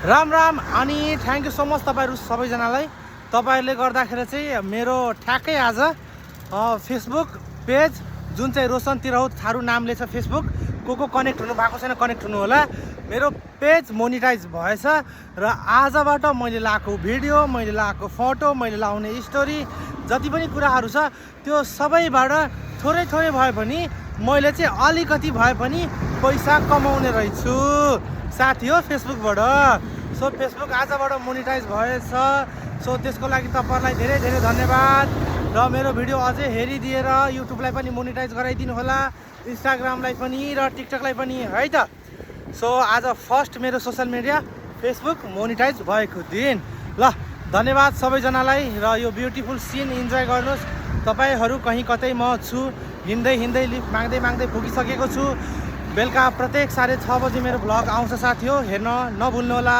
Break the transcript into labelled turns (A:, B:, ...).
A: राम राम अनि thank you so much तपाईँहरू सबैजनालाई। तपाईँहरूले गर्दाखेरि चाहिँ मेरो ठ्याक्कै आज फेसबुक पेज जुन चाहिँ रोशन तिरहुत थारू नामले छ फेसबुक, को कनेक्ट हुनु भएको छैन कनेक्ट हुनु होला। मेरो पेज मोनिटाइज भएछ र आजबाट मैले लगाएको भिडियो, मैले लगाएको फोटो, मैले लाउने स्टोरी जति पनि कुराहरू छ त्यो सबैबाट थोरै थोरै भए पनि मैले चाहिँ अलिकति भए पनि पैसा कमाउने रहेछु साथी हो फेसबुकबाट। सो फेसबुक आजबाट मोनिटाइज भएछ। सो त्यसको लागि तपाईँहरूलाई धेरै धेरै धन्यवाद र मेरो भिडियो अझै हेरिदिएर युट्युबलाई पनि मोनिटाइज गराइदिनु होला, इन्स्टाग्रामलाई पनि र टिकटकलाई पनि है त। सो आज फर्स्ट मेरो सोसियल मिडिया फेसबुक मोनिटाइज भएको दिन। ल धन्यवाद सबैजनालाई र यो ब्युटिफुल सिन इन्जोय गर्नुहोस्। तपाईँहरू कहीँ कतै म छु, हिँड्दै हिँड्दै लिफ्ट माग्दै माग्दै पुगिसकेको छु। बेलुका प्रत्येक 6:30 बजे मेरो भ्लग आउँछ साथी हो, हेर्न नभुल्नुहोला।